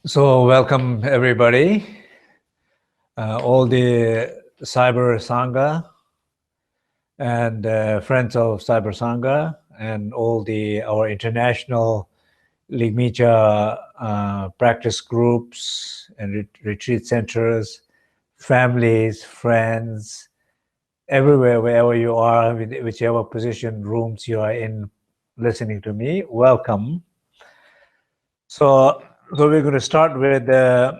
So welcome everybody, all the Cyber Sangha and friends of Cyber Sangha and all our international Ligmicha practice groups and retreat centers, families, friends, everywhere, wherever you are, whichever position, rooms you are in, listening to me, welcome. So we're going to start with the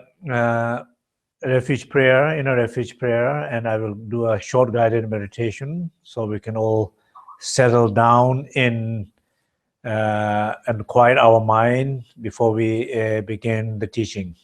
refuge prayer, inner refuge prayer, and I will do a short guided meditation so we can all settle down in and quiet our mind before we begin the teaching.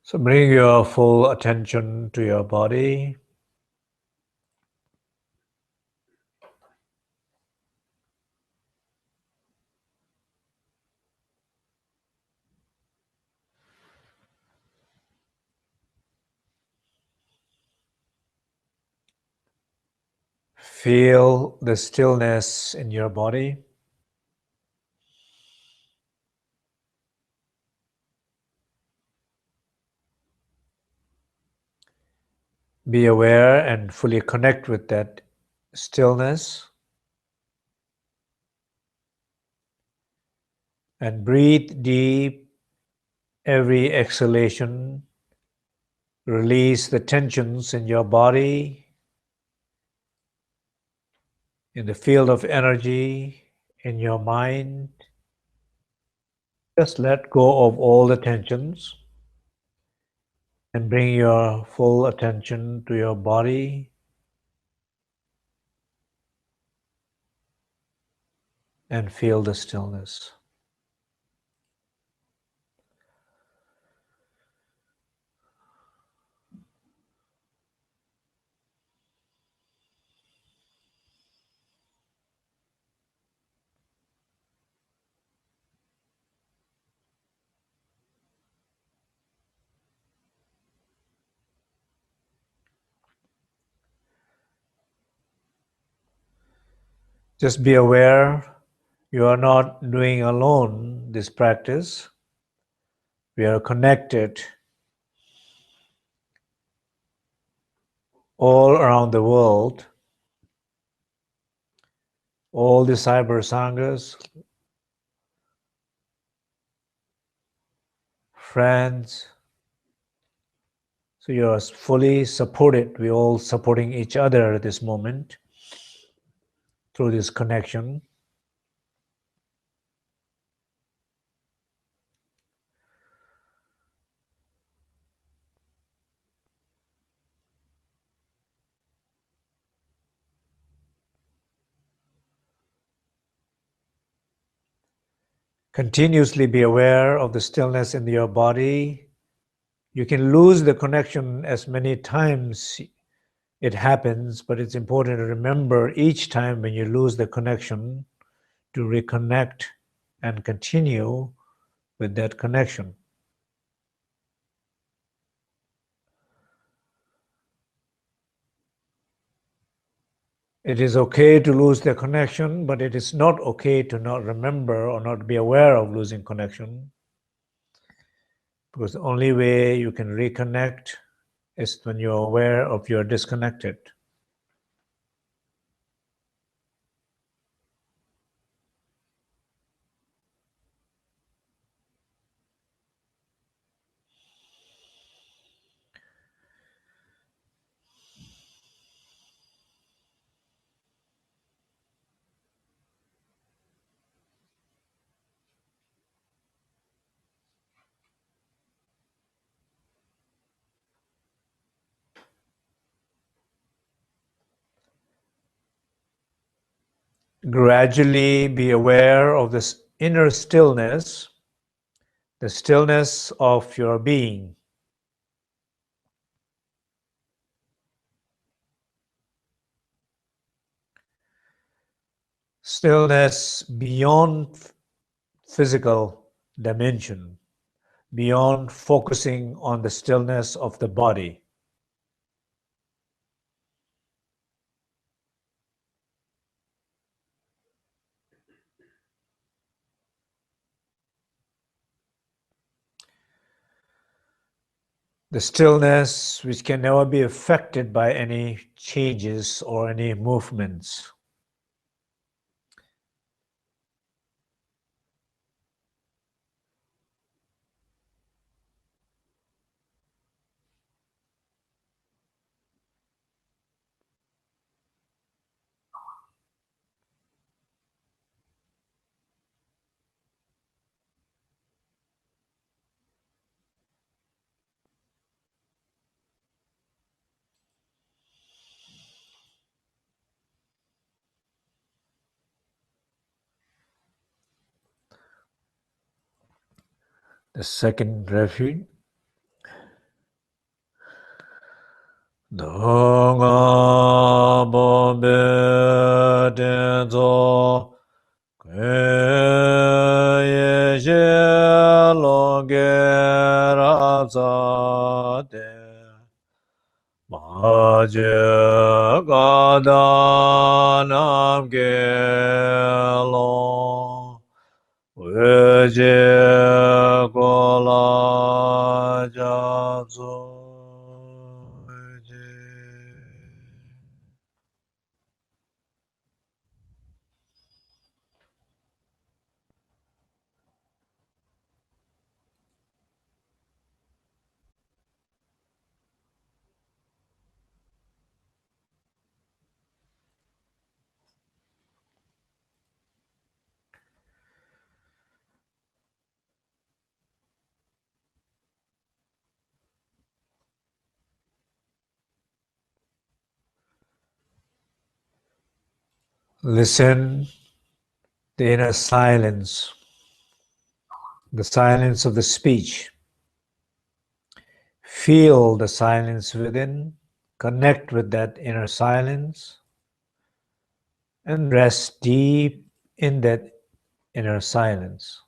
So bring your full attention to your body. Feel the stillness in your body. Be aware and fully connect with that stillness. And breathe deep. Every exhalation, release the tensions in your body, in the field of energy, in your mind. Just let go of all the tensions and bring your full attention to your body and feel the stillness. Just be aware you are not doing alone this practice. We are connected all around the world. All the cyber sanghas, friends. So you're fully supported. We're all supporting each other at this moment through this connection. Continuously be aware of the stillness in your body. You can lose the connection as many times it happens, but it's important to remember each time when you lose the connection to reconnect and continue with that connection. It is okay to lose the connection, but it is not okay to not remember or not be aware of losing connection. Because the only way you can reconnect is when you're aware of you're disconnected. Gradually be aware of this inner stillness, the stillness of your being. Stillness beyond physical dimension, beyond focusing on the stillness of the body. The stillness which can never be affected by any changes or any movements. The second refuge. Dāngā bōmbē tēnzō yearlong rācā tē mājē gādā nām yearlong wējē gōlā jācō. Listen, the inner silence, the silence of the speech. Feel the silence within, connect with that inner silence, and rest deep in that inner silence.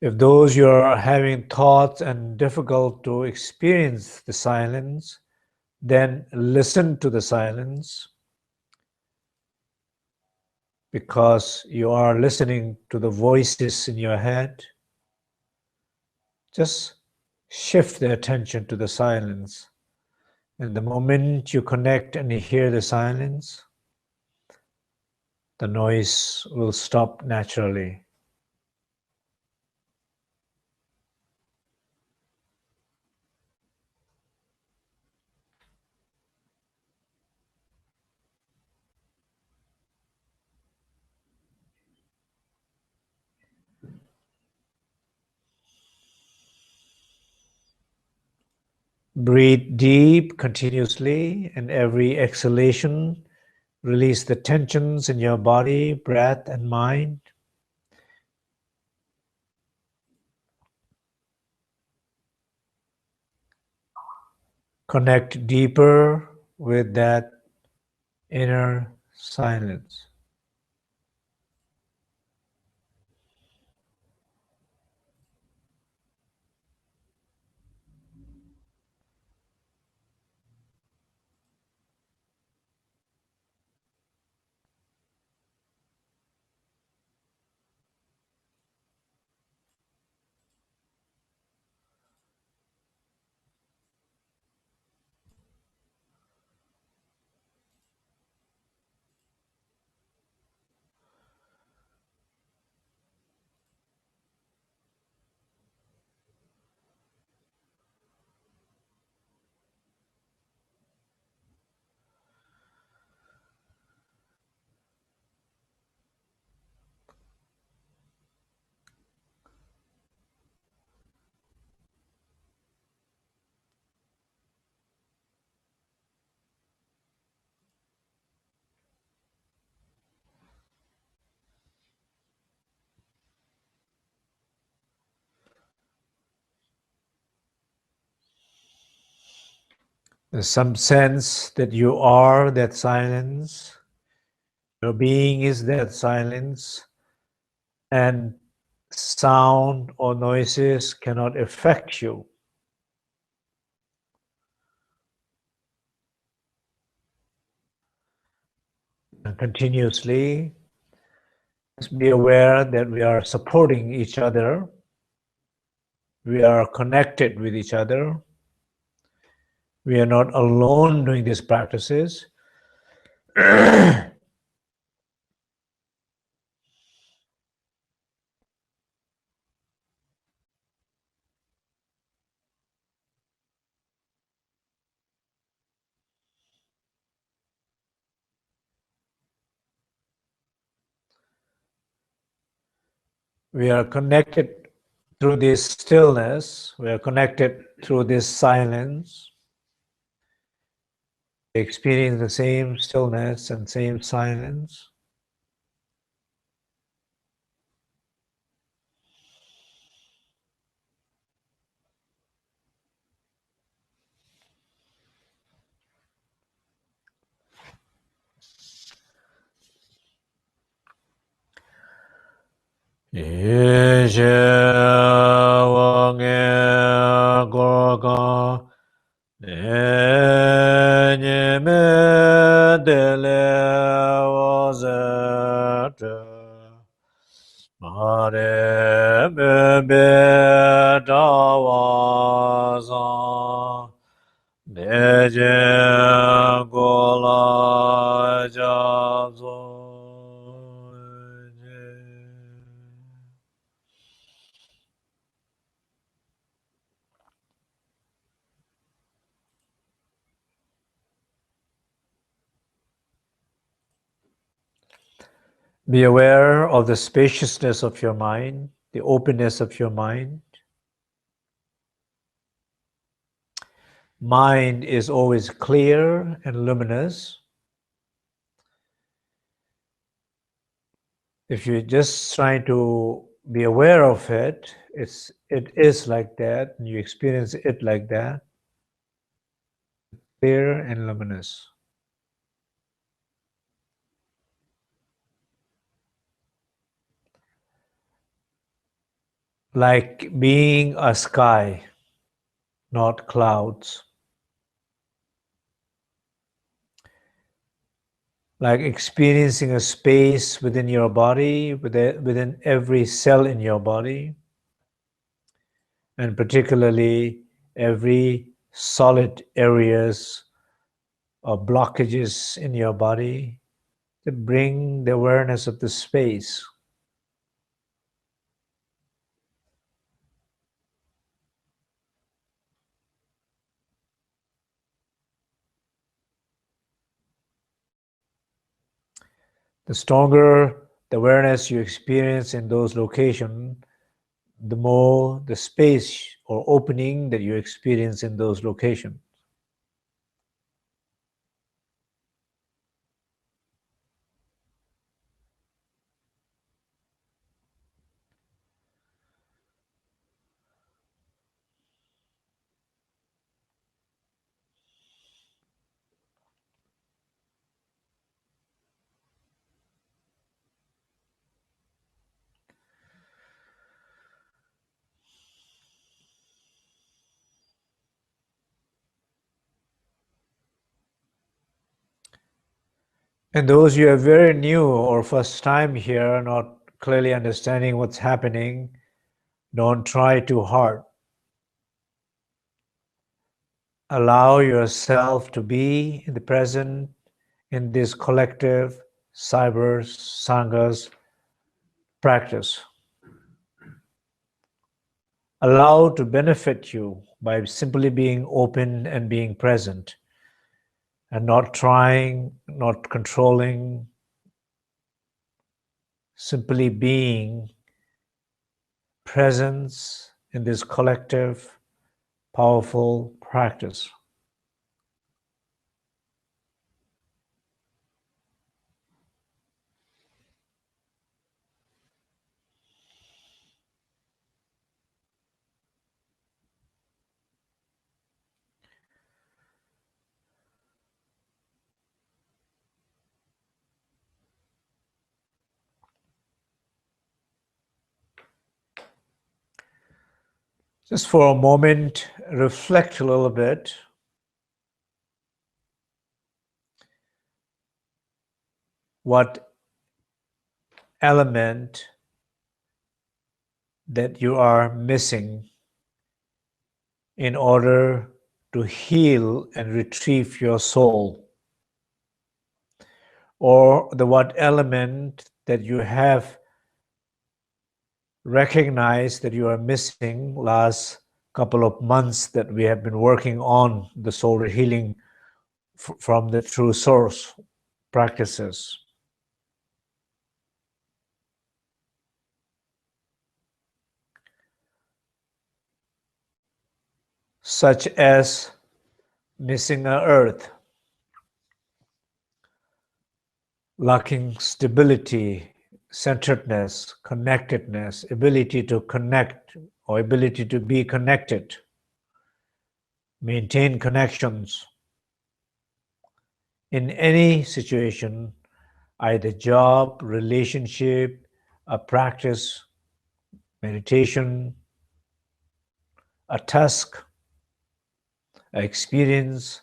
If those you are having thoughts and difficult to experience the silence, then listen to the silence, because you are listening to the voices in your head. Just shift the attention to the silence. And the moment you connect and you hear the silence, the noise will stop naturally. Breathe deep continuously, and every exhalation, release the tensions in your body, breath, and mind. Connect deeper with that inner silence. There's some sense that you are that silence, your being is that silence, and sound or noises cannot affect you. And continuously, just be aware that we are supporting each other, we are connected with each other, we are not alone doing these practices. We are connected through this stillness, we are connected through this silence. We experience the same stillness and same silence. Geshe Wangyal Be aware of the spaciousness of your mind, the openness of your mind. Mind is always clear and luminous. If you're just trying to be aware of it, it is like that, and you experience it like that, clear and luminous. Like being a sky, not clouds. Like experiencing a space within your body, within every cell in your body, and particularly every solid areas or blockages in your body, to bring the awareness of the space. The stronger the awareness you experience in those locations, the more the space or opening that you experience in those locations. And those who are very new or first time here, not clearly understanding what's happening, don't try too hard. Allow yourself to be in the present in this collective cyber sanghas practice. Allow to benefit you by simply being open and being present, and not trying, not controlling, simply being presence in this collective, powerful practice. Just for a moment, reflect a little bit. What element that you are missing in order to heal and retrieve your soul, or what element that you have recognized that you are missing last couple of months that we have been working on the soul healing from the true source practices. Such as missing an earth, lacking stability, centeredness, connectedness, ability to connect or ability to be connected, maintain connections in any situation, either job, relationship, a practice, meditation, a task, an experience,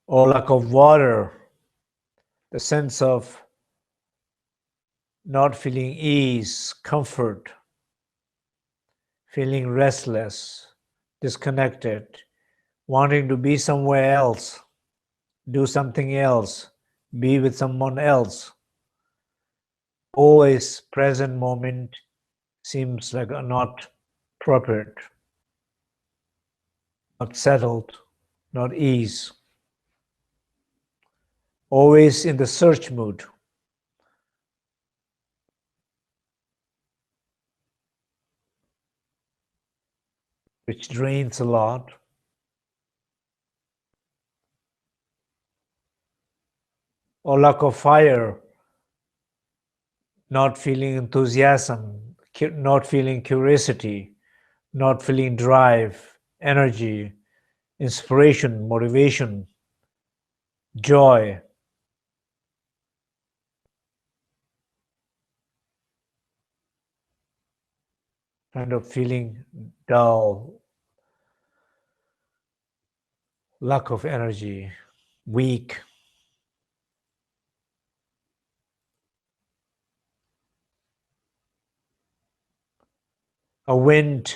or lack of water, the sense of not feeling ease, comfort, feeling restless, disconnected, wanting to be somewhere else, do something else, be with someone else. Always present moment seems like not appropriate, not settled, not ease. Always in the search mood, which drains a lot. Or lack of fire, not feeling enthusiasm, not feeling curiosity, not feeling drive, energy, inspiration, motivation, joy. Kind of feeling dull, lack of energy, weak. A wind,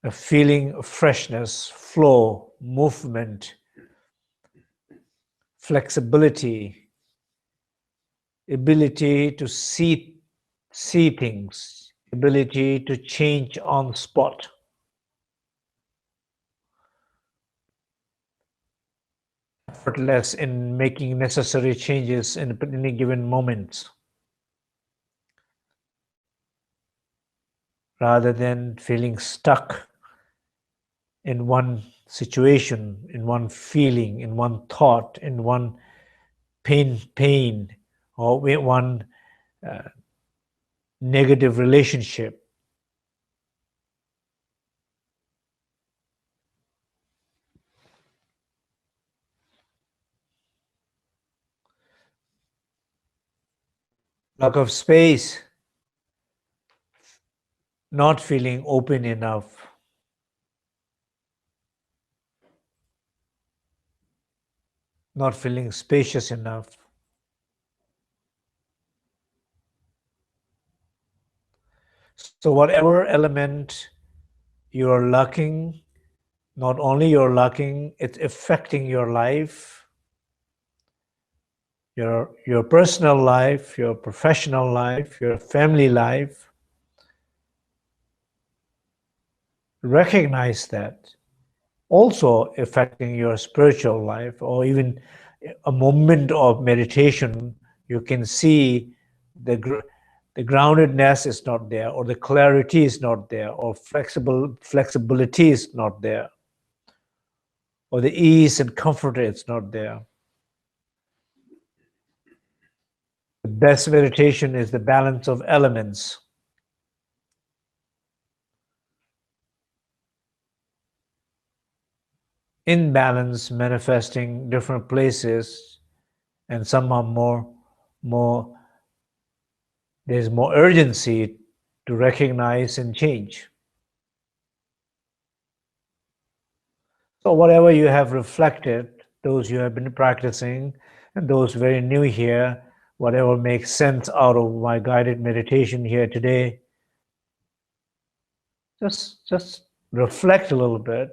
a feeling of freshness, flow, movement, flexibility, ability to see things, ability to change on the spot. Effortless in making necessary changes in any given moment, rather than feeling stuck in one situation, in one feeling, in one thought, in one pain, or one negative relationship. Lack of space, not feeling open enough, not feeling spacious enough. So whatever element you are lacking, not only you're lacking, it's affecting your life, your personal life, your professional life, your family life. Recognize that. Also affecting your spiritual life, or even a moment of meditation, you can see the groundedness is not there, or the clarity is not there, or flexibility is not there, or the ease and comfort is not there. The best meditation is the balance of elements. imbalance manifesting different places, and some are more there's more urgency to recognize and change. So whatever you have reflected, those you have been practicing, and those very new here, whatever makes sense out of my guided meditation here today, just reflect a little bit.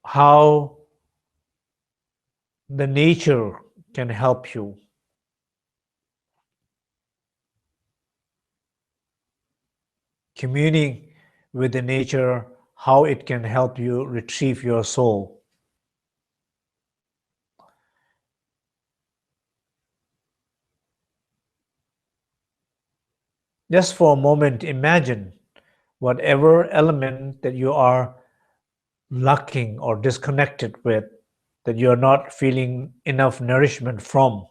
How the nature can help you. Communing with the nature, how it can help you retrieve your soul. Just for a moment, imagine whatever element that you are lacking or disconnected with, that you're not feeling enough nourishment from.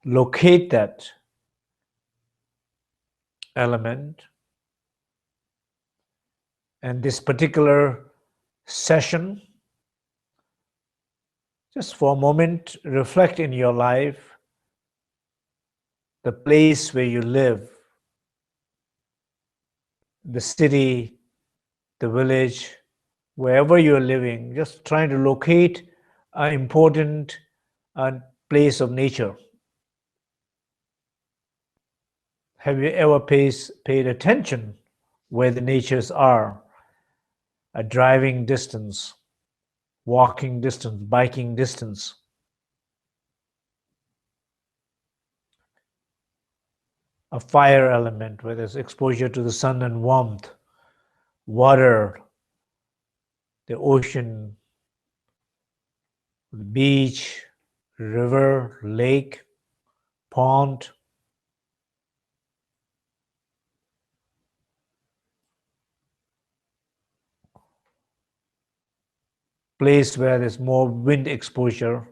Locate that element. And this particular session, just for a moment, reflect in your life, the place where you live, the city, the village, wherever you're living, just trying to locate an important place of nature. Have you ever paid attention where the natures are? A driving distance, walking distance, biking distance. A fire element where there's exposure to the sun and warmth, water, the ocean, the beach, river, lake, pond. Place where there's more wind exposure,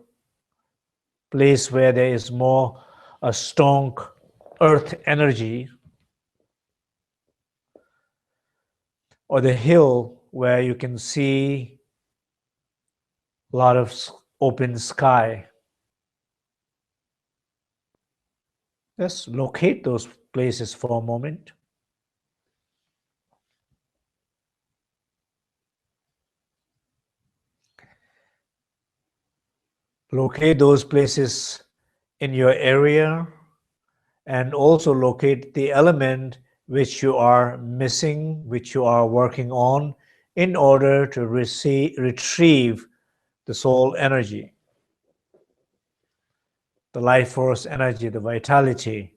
place where there is more a strong earth energy, or the hill where you can see a lot of open sky. Just locate those places for a moment. Locate those places in your area, and also locate the element which you are missing, which you are working on, in order to retrieve the soul energy, the life force energy, the vitality.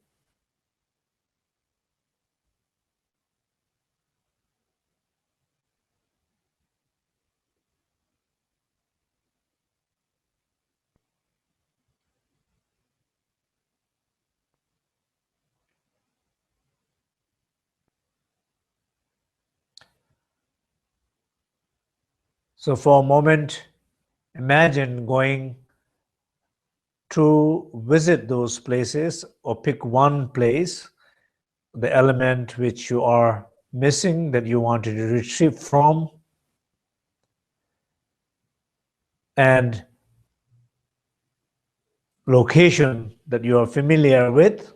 So for a moment, imagine going to visit those places, or pick one place, the element which you are missing, that you wanted to retrieve from, and location that you are familiar with.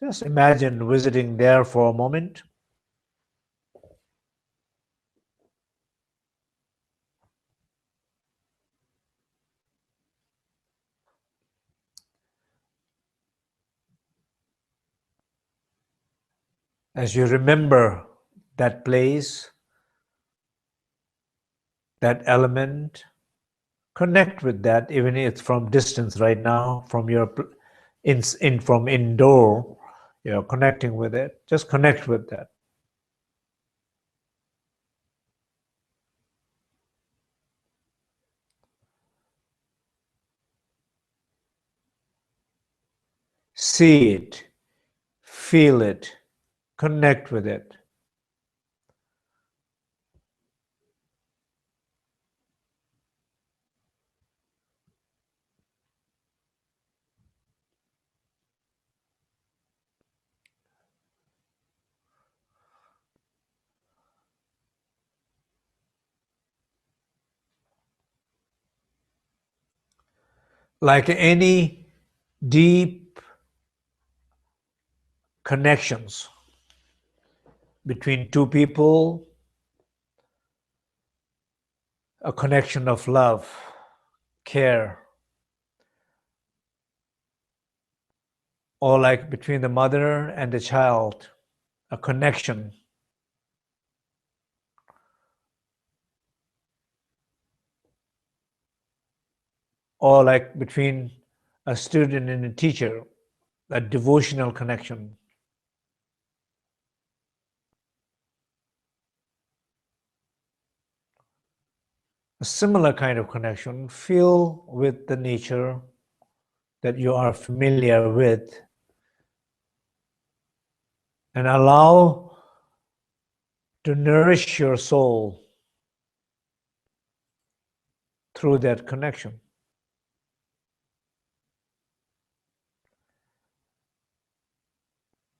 Just imagine visiting there for a moment. As you remember that place, that element, connect with that, even if it's from distance right now, from your from indoor, you're connecting with it. Just connect with that. See it, feel it, connect with it. like any deep connections between two people, a connection of love, care, or like between the mother and the child, a connection, or like between a student and a teacher, a devotional connection. A similar kind of connection, feel with the nature that you are familiar with and allow to nourish your soul through that connection.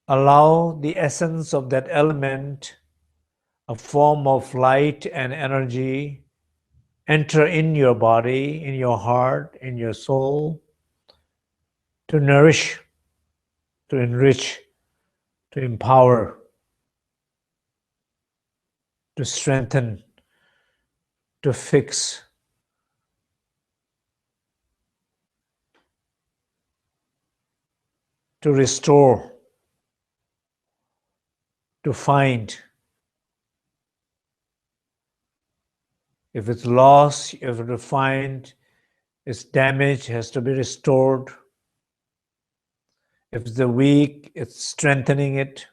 Allow the essence of that element, a form of light and energy, enter in your body, in your heart, in your soul, to nourish, to enrich, to empower, to strengthen, to fix, to restore, to find. If it's lost, if it's find, it's damaged, has to be restored. If it's the weak, it's strengthening it.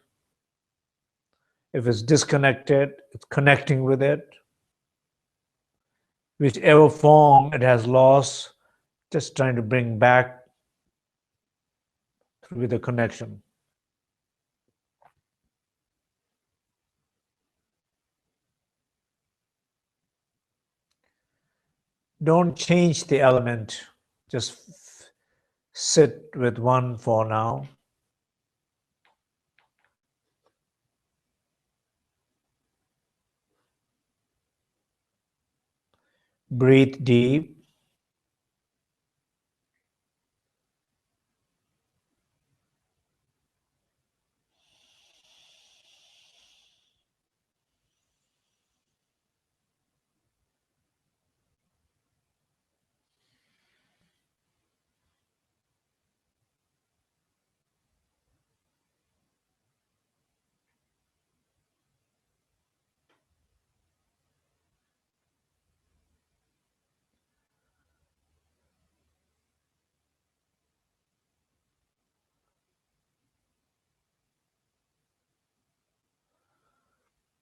If it's disconnected, it's connecting with it. Whichever form it has lost, just trying to bring back with the connection. Don't change the element, just sit with one for now. Breathe deep.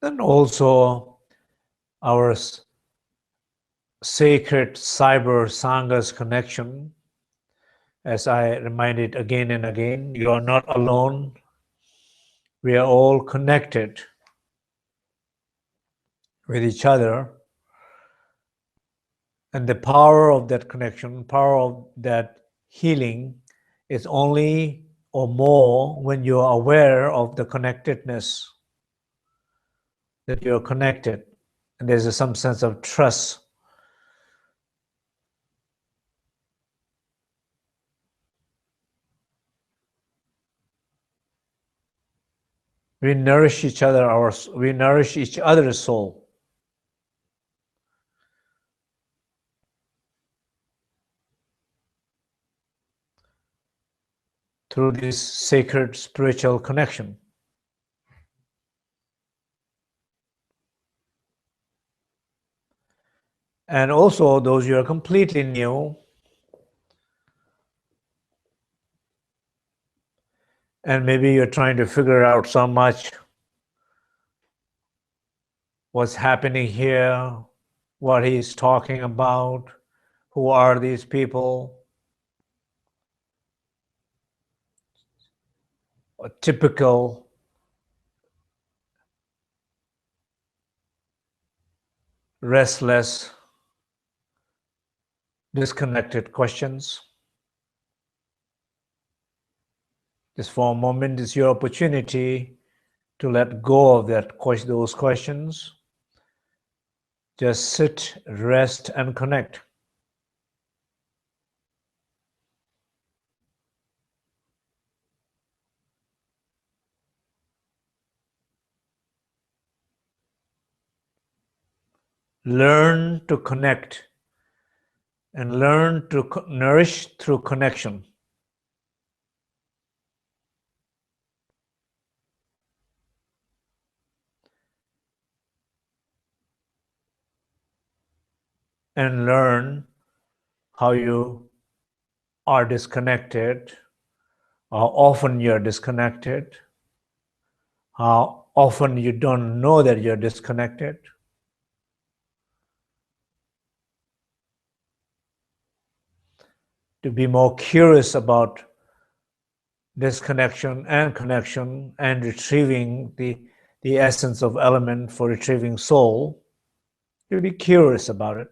And also our sacred cyber sanghas connection. As I reminded again and again, you are not alone. We are all connected with each other. And the power of that connection, power of that healing is only or more when you are aware of the connectedness, that you're connected. And there's some sense of trust. We nourish each other, we nourish each other's soul. Through this sacred spiritual connection. And also those who are completely new, and maybe you're trying to figure out so much what's happening here, what he's talking about, who are these people, a typical restless, disconnected questions. Just for a moment is your opportunity to let go of those questions. Just sit, rest, and connect. learn to connect and learn to nourish through connection. And learn how you are disconnected, how often you're disconnected, how often you don't know that you're disconnected. To be more curious about disconnection and connection and retrieving the essence of element for retrieving soul, to be curious about it.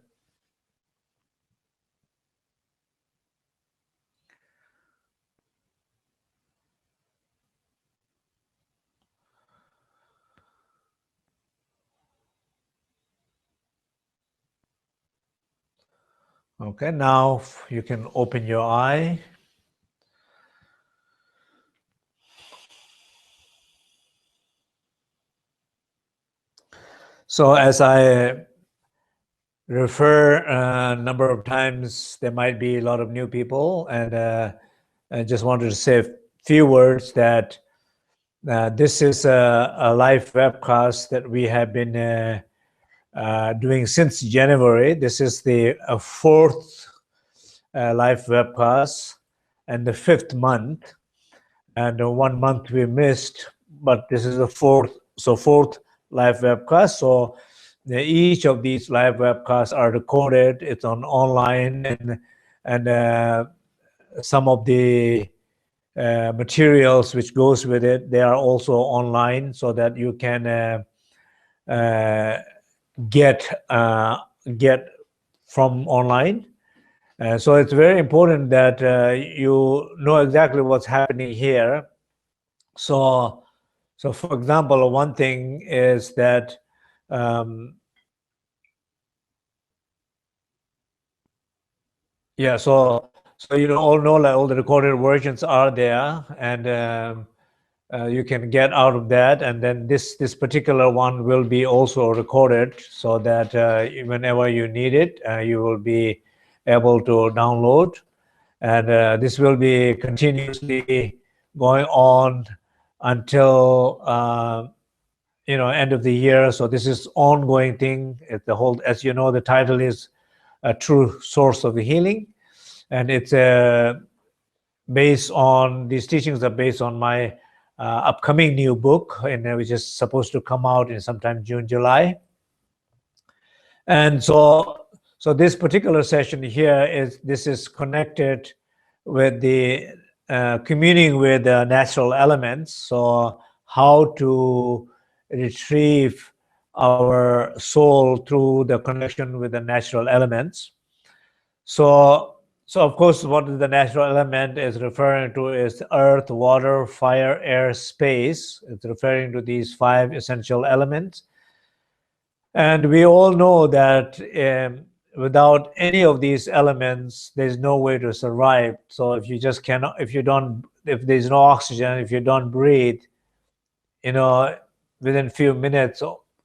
Okay, now you can open your eye. So as I refer a number of times, there might be a lot of new people, and I just wanted to say a few words that this is a live webcast that we have been doing since January. This is the fourth live webcast and the fifth month, and 1 month we missed, but this is the fourth live webcast. So each of these live webcasts are recorded. It's on online, and some of the materials which goes with it, they are also online, so that you can get from online. So it's very important that you know exactly what's happening here. So for example, one thing is that so you all know, like, all the recorded versions are there, and you can get out of that, and then this particular one will be also recorded, so that whenever you need it, you will be able to download, and this will be continuously going on until end of the year. So this is ongoing thing. The whole, as you know, the title is A True Source of the Healing, and it's based on, these teachings are based on my upcoming new book, and which is supposed to come out in sometime June, July. And so this particular session here is connected with the communing with the natural elements. So how to retrieve our soul through the connection with the natural elements. So of course, what the natural element is referring to is earth, water, fire, air, space. It's referring to these 5 essential elements. And we all know that without any of these elements, there's no way to survive. So if you just cannot, if there's no oxygen, if you don't breathe, within a few minutes,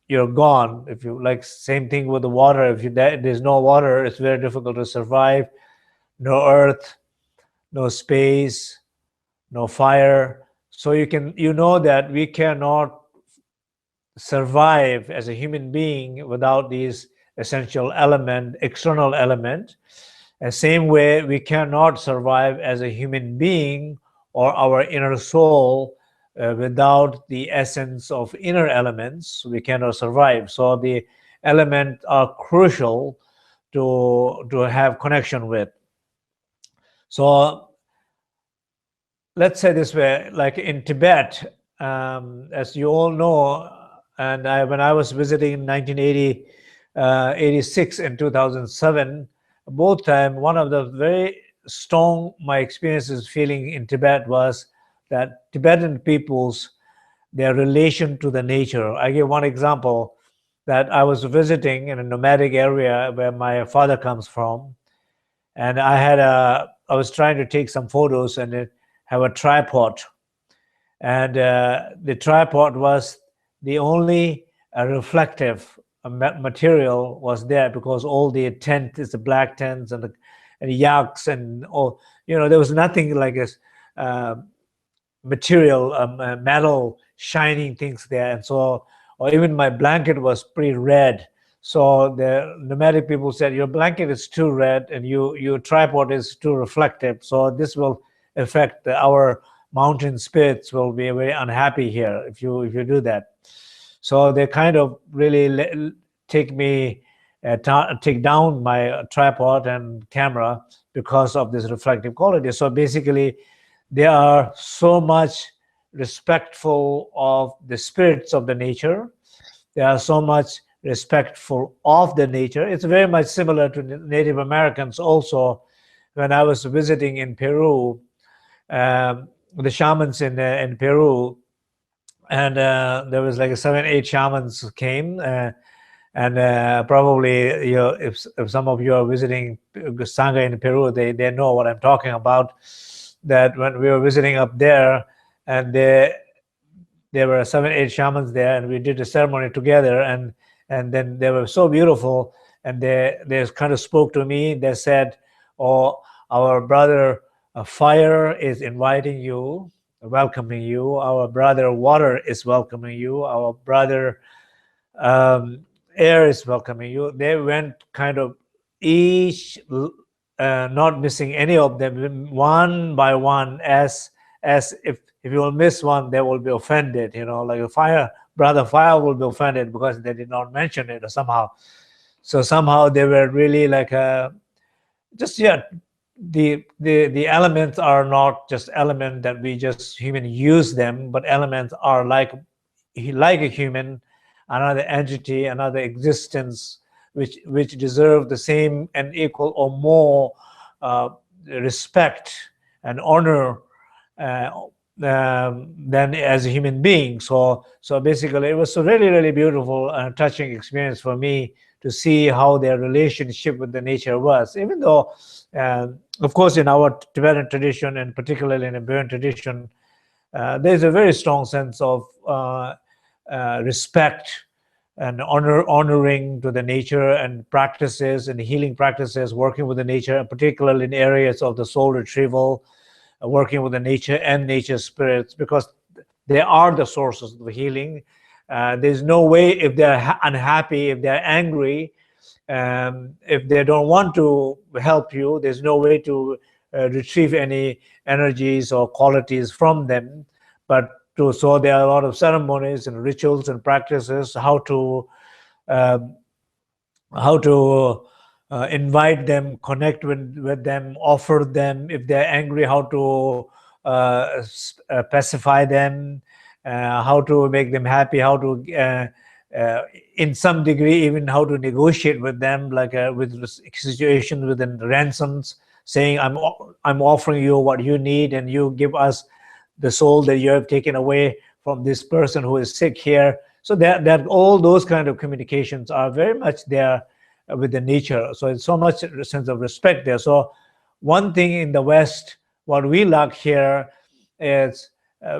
you're gone. If you, like, same thing with the water. If there's no water, it's very difficult to survive. No earth, no space, no fire. So you know that we cannot survive as a human being without these essential external element. The same way we cannot survive as a human being or our inner soul without the essence of inner elements. We cannot survive. So the elements are crucial to have connection with. So let's say this way, like in Tibet, as you all know, and when I was visiting in 1986 and 2007, both time, one of the very strong my experiences feeling in Tibet was that Tibetan people's, their relation to the nature. I give one example, that I was visiting in a nomadic area where my father comes from, and I was trying to take some photos, and it have a tripod, and the tripod was the only reflective material was there, because all the tent is the black tents and the yaks and all. There was nothing like this material, metal shining things there, and so, or even my blanket was pretty red. So the nomadic people said, your blanket is too red and your tripod is too reflective, so this will affect our mountain spirits, will be very unhappy here if you do that. So they kind of really take down my tripod and camera because of this reflective quality. So basically, they are so much respectful of the spirits of the nature. They are so much respectful of the nature. It's very much similar to Native Americans also. When I was visiting in Peru, the shamans in Peru, and there was like 7-8 shamans came, and probably if some of you are visiting Sangha in Peru, they know what I'm talking about. That when we were visiting up there, and there were 7-8 shamans there, and we did a ceremony together, and then they were so beautiful, and they kind of spoke to me. They said, "Oh, our brother fire is inviting you, welcoming you. Our brother water is welcoming you. Our brother air is welcoming you." They went kind of each, not missing any of them, one by one, as if you will miss one, they will be offended. Like a brother fire will be offended because they did not mention it, or somehow. So somehow they were really like just the elements are not just elements that we just human use them, but elements are like a human, another entity, another existence, which deserve the same and equal or more respect and honor than as a human being. So basically, it was a really, really beautiful and touching experience for me to see how their relationship with the nature was. Even though, of course, in our Tibetan tradition, and particularly in the Burman tradition, there's a very strong sense of respect and honoring to the nature, and practices and healing practices, working with the nature, and particularly in areas of the soul retrieval, working with the nature and nature spirits, because they are the sources of the healing. There's no way, if they're unhappy, if they're angry, if they don't want to help you, there's no way to retrieve any energies or qualities from them. So there are a lot of ceremonies and rituals and practices, how to invite them, connect with them, offer them. If they're angry, how to pacify them, how to make them happy, how to in some degree even how to negotiate with them, like with situations within ransoms, saying, I'm offering you what you need, and you give us the soul that you have taken away from this person who is sick here. So that all those kind of communications are very much there with the nature. So it's so much a sense of respect there. So one thing in the West, what we lack here is I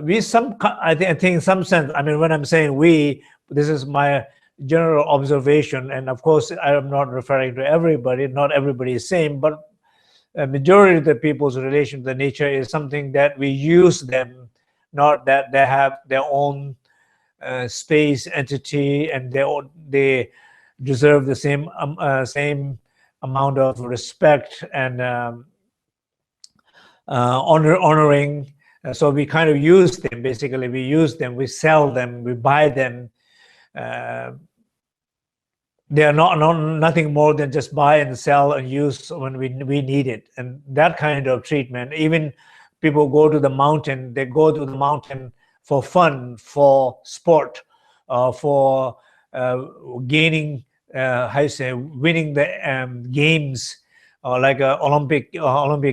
think in some sense, I mean, when I'm saying we, this is my general observation, and of course I am not referring to everybody, not everybody is same, but a majority of the people's relation to the nature is something that we use them, not that they have their own space, entity, and they deserve the same amount of respect and honoring. So we kind of use them. Basically, we use them, we sell them, we buy them. They are nothing more than just buy and sell and use when we need it. And that kind of treatment, even people go to the mountain, they go to the mountain for fun, for sport, for gaining, winning the games, or like Olympic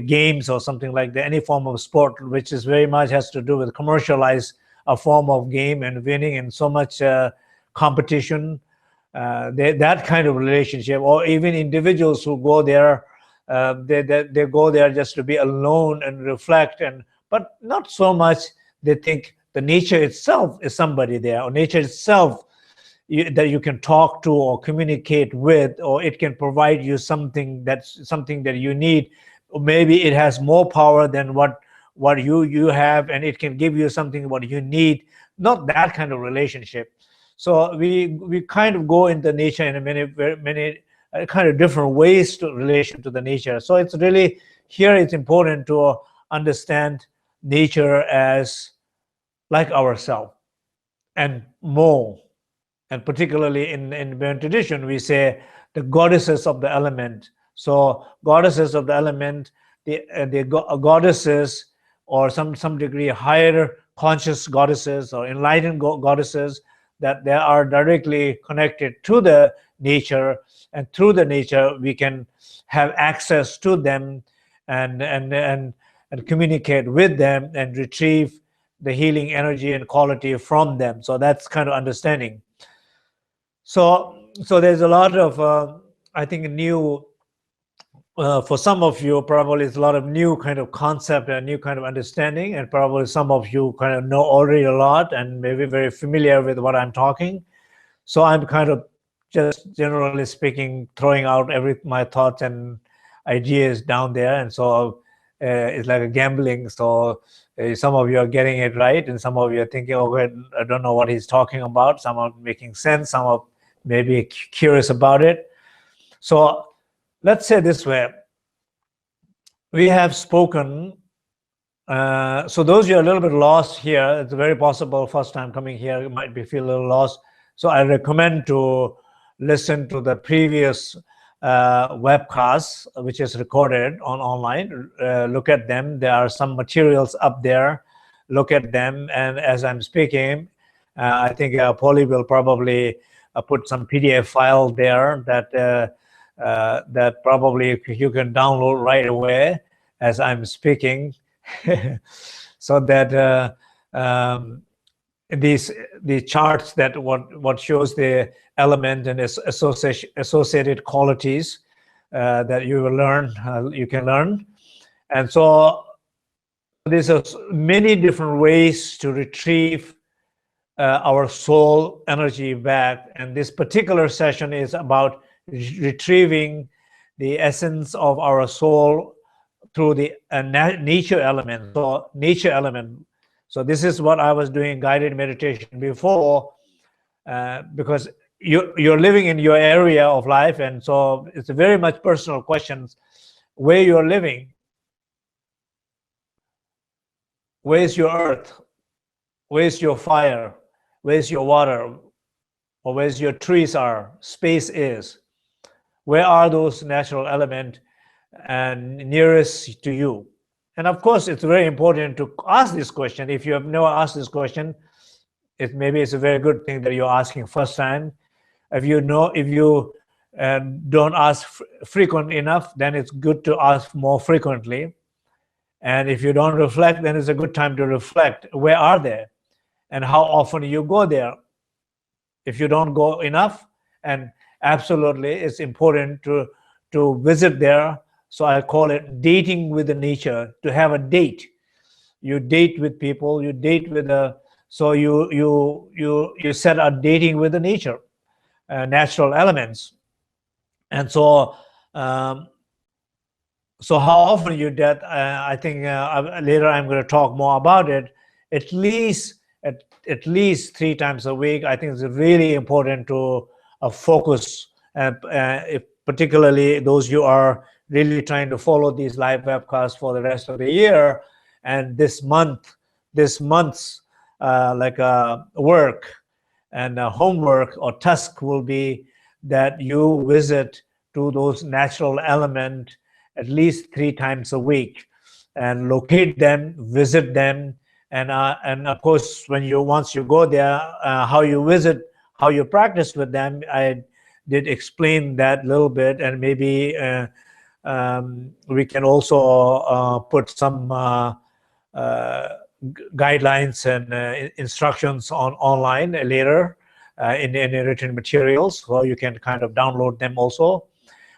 games or something like that, any form of sport, which is very much has to do with commercialize a form of game and winning, and so much competition. That kind of relationship, or even individuals who go there, they go there just to be alone and reflect, but not so much they think the nature itself is somebody there, or nature itself that you can talk to or communicate with, or it can provide you something that you need. Or maybe it has more power than what you have, and it can give you something what you need. Not that kind of relationship. So we kind of go into nature in many kind of different ways to relation to the nature. So it's really here it's important to understand nature as like ourselves and more. And particularly in Tibetan tradition, we say the goddesses of the element. So goddesses of the element, the goddesses, or some degree higher conscious goddesses or enlightened goddesses, that they are directly connected to the nature, and through the nature we can have access to them and communicate with them and retrieve the healing energy and quality from them. So that's kind of understanding. So there's a lot of I think new for some of you probably it's a lot of new kind of concept and new kind of understanding, and probably some of you kind of know already a lot and maybe very familiar with what I'm talking. So I'm kind of just generally speaking throwing out my thoughts and ideas down there, and so it's like a gambling. So some of you are getting it right, and some of you are thinking, oh, I don't know what he's talking about. Some are making sense, some are maybe curious about it. So let's say this way. We have spoken, so those who are a little bit lost here, it's very possible first time coming here, you might feel a little lost. So I recommend to listen to the previous webcasts, which is recorded online. Look at them. There are some materials up there. Look at them. And as I'm speaking, I think Polly will probably put some PDF file there that probably you can download right away as I'm speaking, so that the charts that what shows the element and its associated qualities that you will learn, you can learn. And so there's many different ways to retrieve our soul energy back, and this particular session is about retrieving the essence of our soul through the nature element. So nature element. So this is what I was doing guided meditation before, because you're living in your area of life, and so it's a very much personal questions. Where you're living, where's your earth, where's your fire, where's your water, or where's your trees are, space is. Where are those natural elements and nearest to you? And of course, it's very important to ask this question. If you have never asked this question, maybe it's a very good thing that you're asking first time. If you don't ask frequent enough, then it's good to ask more frequently. And if you don't reflect, then it's a good time to reflect. Where are they? And how often you go there? If you don't go enough, and absolutely it's important to visit there. So I call it dating with the nature, to have a date. You date with people, you date with so you set a dating with the nature, natural elements. And so so how often you do that, I think later I'm going to talk more about it. At least 3 times a week, I think it's really important to focus, if particularly those who are really trying to follow these live webcasts for the rest of the year. And this month's work and homework or task will be that you visit to those natural elements at least 3 times a week, and locate them, visit them. And of course, once you go there, how you visit, how you practice with them, I did explain that a little bit, and maybe we can also put some guidelines and instructions online later in written materials, so you can kind of download them also.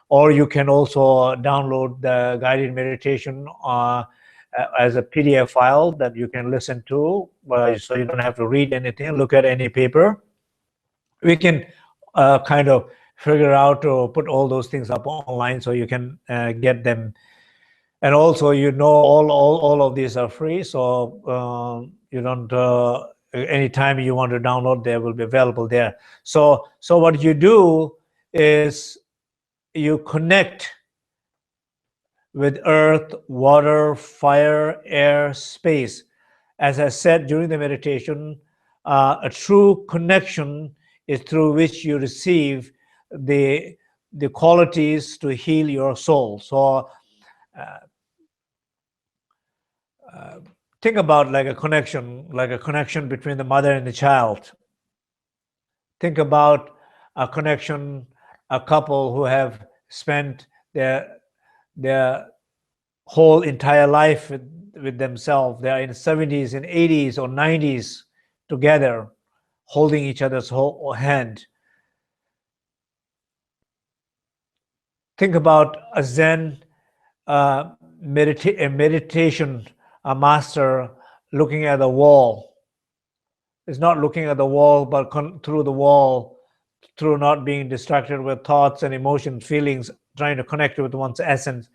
Or you can also download the guided meditation as a PDF file that you can listen to, so you don't have to read anything, look at any paper. We can kind of figure out or put all those things up online so you can get them. And also, all of these are free, so you don't anytime you want to download, they will be available there. So what you do is you connect with earth, water, fire, air, space. As I said during the meditation, a true connection is through which you receive the qualities to heal your soul. So think about like a connection between the mother and the child. Think about a connection, a couple who have spent their whole entire life with themselves. They are in 70s and 80s or 90s together, holding each other's hand. Think about a Zen meditation, a master looking at the wall. It's not looking at the wall, but through the wall, through not being distracted with thoughts and emotions, feelings, trying to connect with one's essence.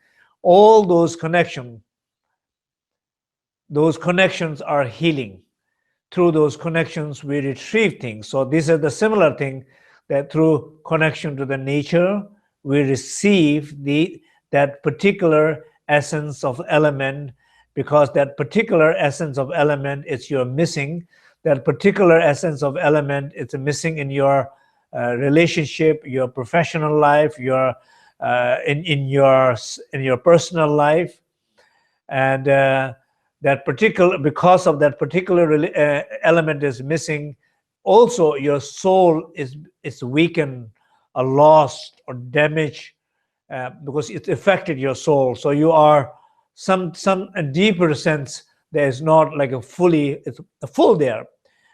All those connections are healing. Through those connections, we retrieve things. So this is the similar thing, that through connection to the nature, we receive that particular essence of element, because that particular essence of element is you're missing. That particular essence of element is missing in your relationship, your professional life, your in your personal life, and that particular, because of that particular element is missing, also your soul is weakened or lost or damaged, because it affected your soul. So you are some a deeper sense, there is not like it's a full there.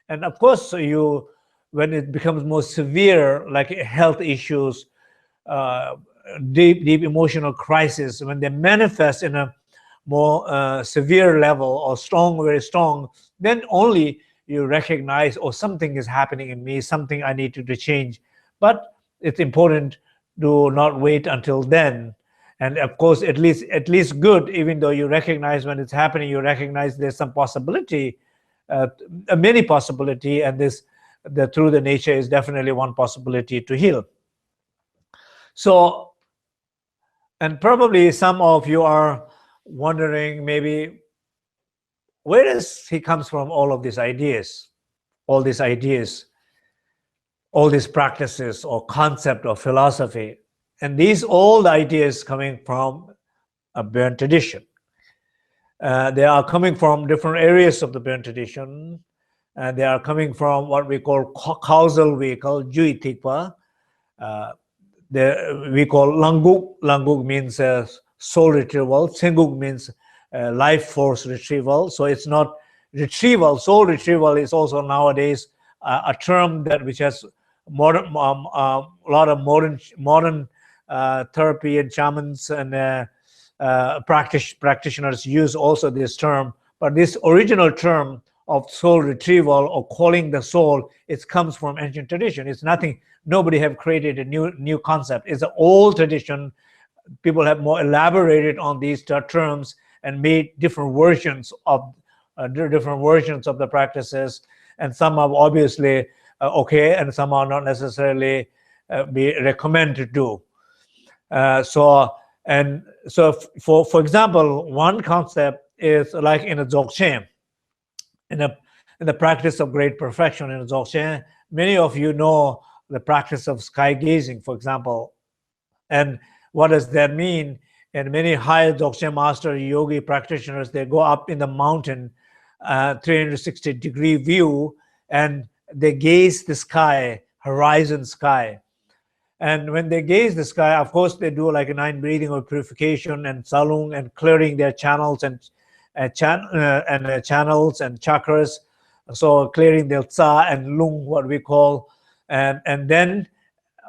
And of course, you, when it becomes more severe, like health issues, deep emotional crisis, when they manifest in a more severe level or very strong, then only you recognize, oh, something is happening in me, something I need to change. But it's important to not wait until then. And of course, at least good, even though you recognize when it's happening, you recognize there's some possibility, many possibility, and through the nature is definitely one possibility to heal. So, and probably some of you are wondering, maybe, where does he comes from all these ideas, all these practices or concept or philosophy? And these old ideas coming from a Burn tradition. They are coming from different areas of the Burn tradition. They are coming from what we call causal vehicle, Jui Tikpa. We call Languk. Languk means soul retrieval. Senguk means life force retrieval. So it's not retrieval. Soul retrieval is also nowadays a term which has a lot of modern therapy and shamans and practitioners use also this term. But this original term of soul retrieval or calling the soul, it comes from ancient tradition. It's nothing. Nobody have created a new concept. It's an old tradition. People have more elaborated on these terms and made different versions of the practices, and some are obviously okay, and some are not necessarily be recommended to do. So for example, one concept is like in a Dzogchen, in the practice of great perfection in Dzogchen. Many of you know the practice of sky gazing, for example. And what does that mean? And many high Dzogchen master yogi practitioners, they go up in the mountain, 360-degree view, and they gaze the sky, horizon sky. And when they gaze the sky, of course, they do like a 9 breathing of purification and salung and clearing their channels and channels and chakras. So clearing their tsa and lung, what we call, and then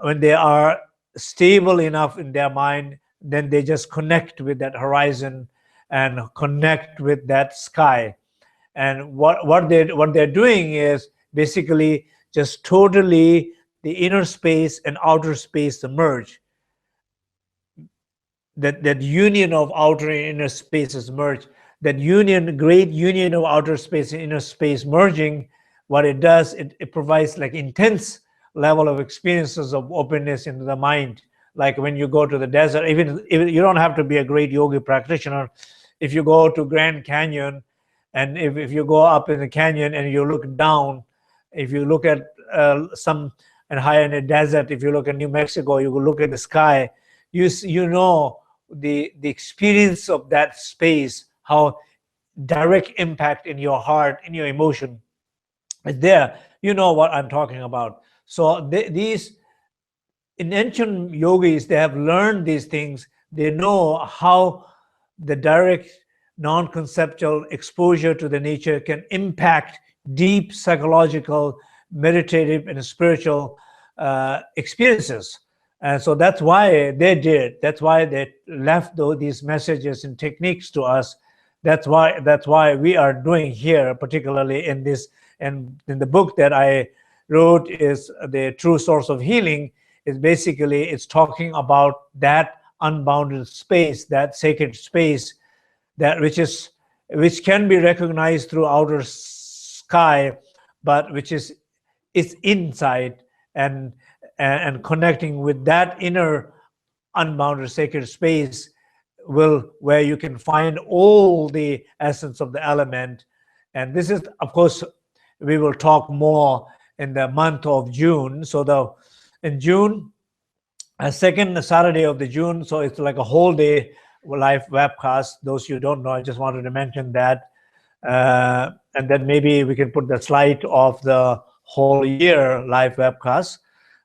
when they are stable enough in their mind, then they just connect with that horizon and connect with that sky. And what they're doing is basically just totally the inner space and outer space merge. That union of outer and inner spaces merge. That union, great union of outer space and inner space merging, what it does, it provides like intense level of experiences of openness into the mind. Like when you go to the desert, even you don't have to be a great yogi practitioner. If you go to Grand Canyon, and if you go up in the canyon and you look down, if you look at some and higher in the desert, if you look at New Mexico, you will look at the sky, you know the experience of that space, how direct impact in your heart, in your emotion is there. You know what I'm talking about. So these, in ancient yogis, they have learned these things. They know how the direct non-conceptual exposure to the nature can impact deep psychological, meditative, and spiritual experiences. And so that's why they did. That's why they left these messages and techniques to us. That's why we are doing here, particularly in this, and in the book that I wrote is The True Source of Healing. Is basically, it's talking about that unbounded space, that sacred space, that which can be recognized through outer sky, but which is inside, and connecting with that inner unbounded sacred space where you can find all the essence of the element. And this is, of course, we will talk more in the month of June. So in June, a second Saturday of the June, so it's like a whole day live webcast. Those who don't know, I just wanted to mention that. And then maybe we can put the slide of the whole year live webcast.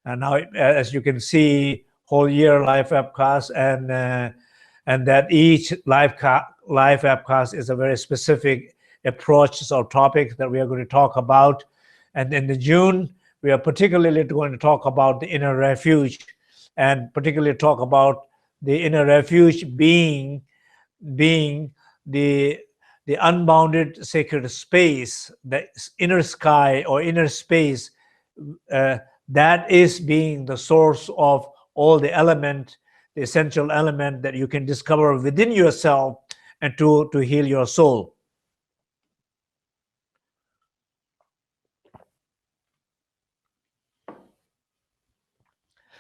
And now, as you can see, whole year live webcast, and that each live webcast is a very specific approach or topic that we are going to talk about. And in the June, we are particularly going to talk about the inner refuge, and particularly talk about the inner refuge being the unbounded sacred space, the inner sky or inner space, that is being the source of all the element, the essential element that you can discover within yourself and to heal your soul.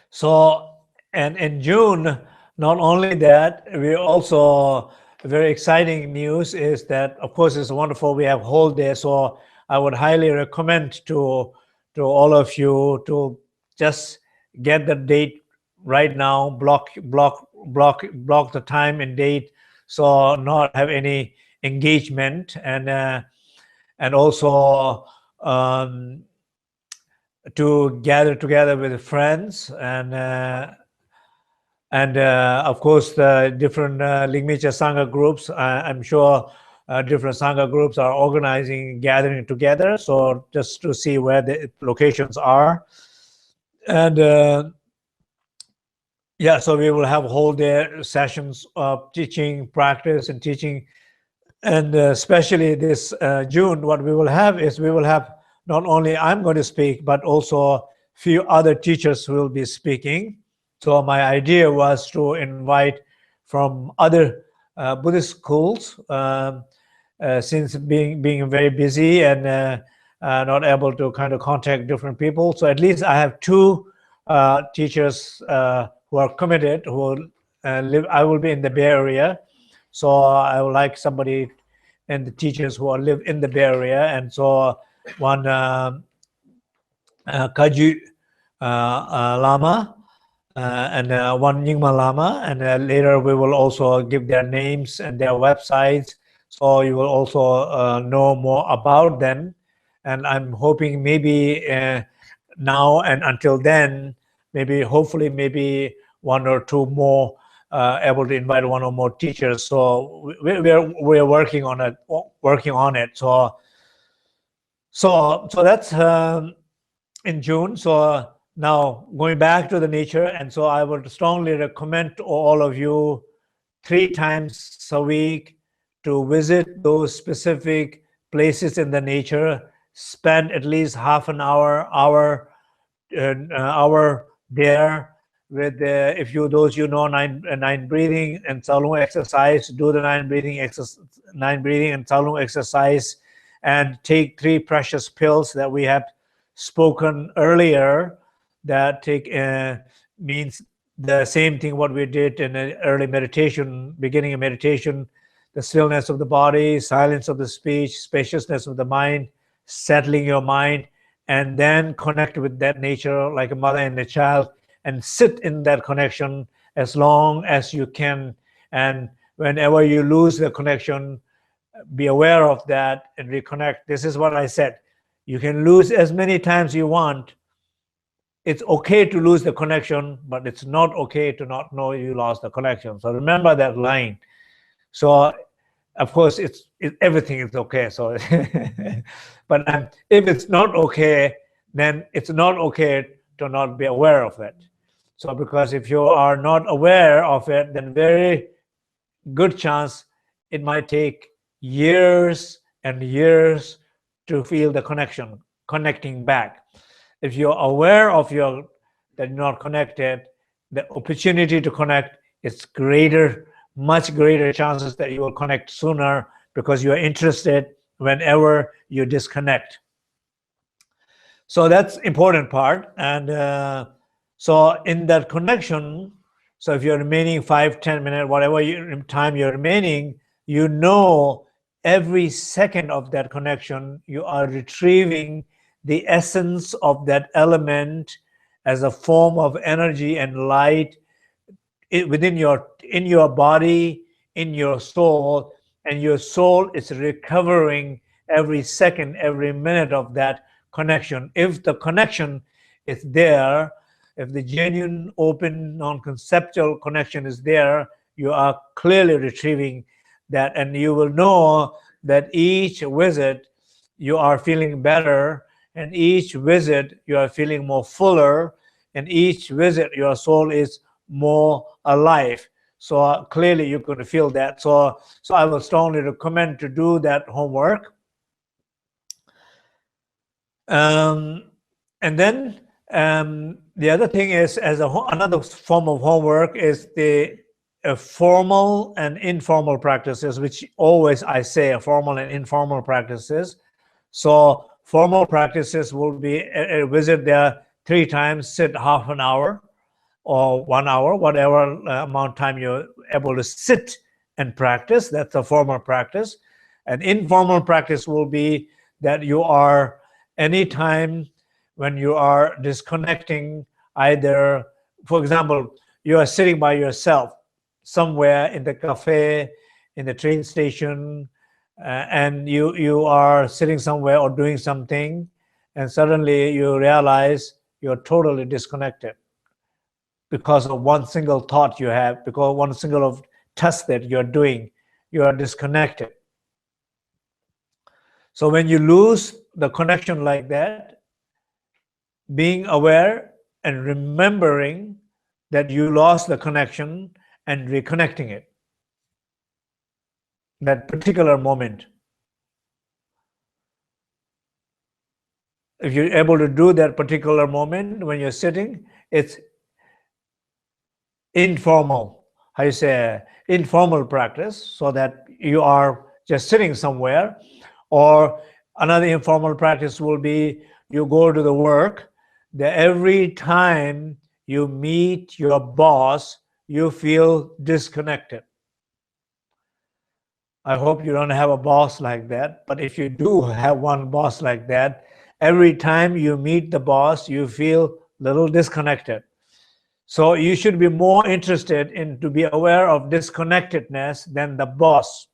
So, and in June, not only that, we also, very exciting news is that, of course, it's wonderful, we have whole day. So I would highly recommend to all of you to just get the date right now, block the time and date, so not have any engagement, and also to gather together with friends, and of course the different Lingmicha Sangha groups. I'm sure different Sangha groups are organizing, gathering together, so just to see where the locations are. And yeah, so we will have whole day sessions of teaching, practice, and teaching. And especially this June, what we will have is, we will have not only I'm going to speak, but also a few other teachers will be speaking. So my idea was to invite from other Buddhist schools, since being very busy and not able to kind of contact different people. So at least I have two teachers who are committed, who live. I will be in the Bay Area, so I would like somebody and the teachers who live in the Bay Area. And so one Kaju Lama and one Nyingma Lama, and later we will also give their names and their websites, so you will also know more about them. And I'm hoping maybe now and until then, maybe hopefully maybe one or two more, able to invite one or more teachers. So we're working on it. So that's in June. So now going back to the nature, and so I would strongly recommend to all of you 3 times a week to visit those specific places in the nature. Spend at least half an hour hour there with if you those you know nine breathing and Tsalung exercise, do the nine breathing and Tsalung exercise, and take 3 precious pills that we have spoken earlier. That take means the same thing what we did in the early meditation, beginning of meditation: the stillness of the body, silence of the speech, spaciousness of the mind, settling your mind, and then connect with that nature like a mother and a child, and sit in that connection as long as you can. And whenever you lose the connection, be aware of that and reconnect. This is what I said. You can lose as many times you want. It's okay to lose the connection, but it's not okay to not know you lost the connection. So remember that line. So of course everything is okay. So but if it's not okay, then it's not okay to not be aware of it. So because if you are not aware of it, then very good chance it might take years and years to feel the connecting back. If you're aware of that you're not connected, the opportunity to connect is greater, much greater chances that you will connect sooner, because you are interested whenever you disconnect. So that's important part. And so in that connection, so if you're remaining 5-10 minutes, whatever time you're remaining, you know every second of that connection you are retrieving the essence of that element as a form of energy and light in your body, in your soul, and your soul is recovering every second, every minute of that connection. If the connection is there, if the genuine, open, non-conceptual connection is there, you are clearly retrieving that, and you will know that each visit you are feeling better, and each visit you are feeling more fuller, and each visit your soul is more alive. So clearly you're going to feel that. So I will strongly recommend to do that homework. And then the other thing is, as another form of homework, is the formal and informal practices, which always I say formal and informal practices. So formal practices will be a visit there 3 times, sit half an hour or 1 hour, whatever amount of time you're able to sit and practice. That's a formal practice. And informal practice will be that you are anytime when you are disconnecting, either, for example, you are sitting by yourself somewhere in the cafe, in the train station, and you are sitting somewhere or doing something, and suddenly you realize you're totally disconnected because of one single thought you have, because one single of task that you're doing, you are disconnected. So when you lose the connection like that, being aware and remembering that you lost the connection and reconnecting it, that particular moment. If you're able to do that particular moment when you're sitting, it's informal, how you say, informal practice, so that you are just sitting somewhere. Or another informal practice will be you go to the work, that every time you meet your boss, you feel disconnected. I hope you don't have a boss like that, but if you do have one boss like that, every time you meet the boss, you feel a little disconnected. So you should be more interested in to be aware of disconnectedness than the boss.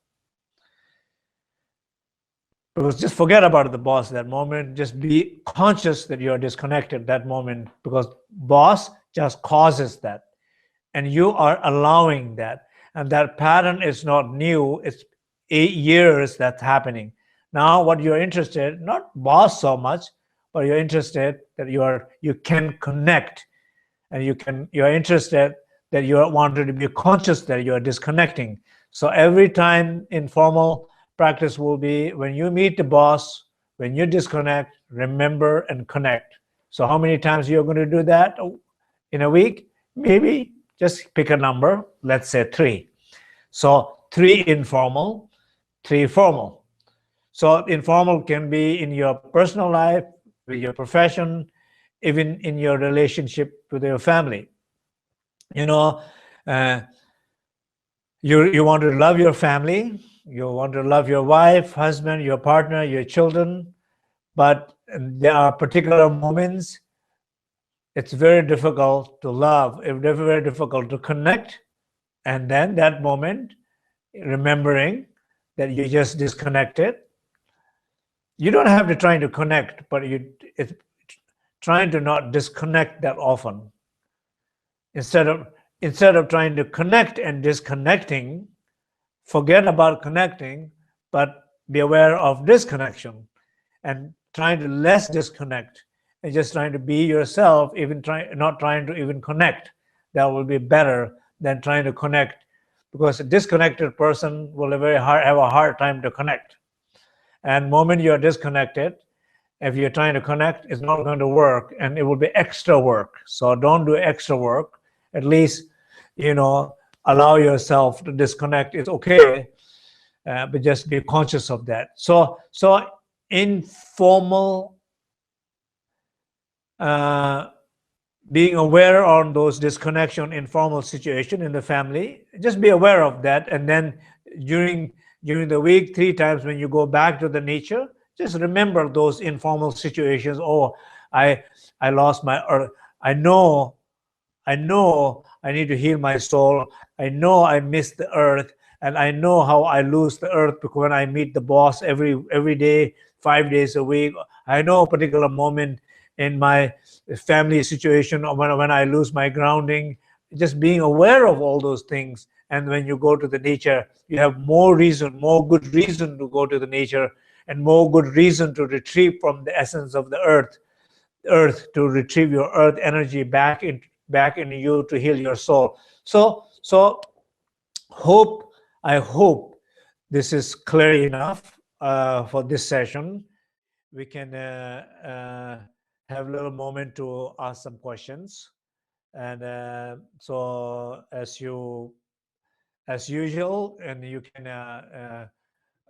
Because just forget about the boss that moment. Just be conscious that you're disconnected that moment, because boss just causes that. And you are allowing that. And that pattern is not new. It's 8 years that's happening. Now what you're interested, not boss so much, but you're interested that you can connect, and you're interested that you wanted to be conscious that you're disconnecting. So every time informal practice will be when you meet the boss, when you disconnect, remember and connect. So how many times you're going to do that in a week? Maybe just pick a number. Let's say 3. So 3 informal, 3 formal. So informal can be in your personal life, with your profession, even in your relationship with your family. You know, you want to love your family, you want to love your wife, husband, your partner, your children, but there are particular moments it's very difficult to love, it's very difficult to connect, and then that moment, remembering that you just disconnected. You don't have to try to connect, but it's trying to not disconnect that often. Instead of trying to connect and disconnecting, forget about connecting, but be aware of disconnection and trying to less disconnect and just trying to be yourself, even not trying to even connect. That will be better than trying to connect, because a disconnected person will have a hard time to connect. And moment you're disconnected, if you're trying to connect, it's not going to work, and it will be extra work. So don't do extra work. At least, allow yourself to disconnect. It's okay, but just be conscious of that. So informal, being aware on those disconnection, informal situation in the family, just be aware of that. And then during the week, 3 times when you go back to the nature, just remember those informal situations. Oh, I lost my earth. I know I need to heal my soul. I know I miss the earth, and I know how I lose the earth, because when I meet the boss every day, 5 days a week, I know a particular moment in my family situation, or when I lose my grounding. Just being aware of all those things, and when you go to the nature, you have more good reason to go to the nature, and more good reason to retrieve from the essence of the earth, to retrieve your earth energy back in you, to heal your soul. So I hope this is clear enough for this session. We can have a little moment to ask some questions. And so as usual, and you can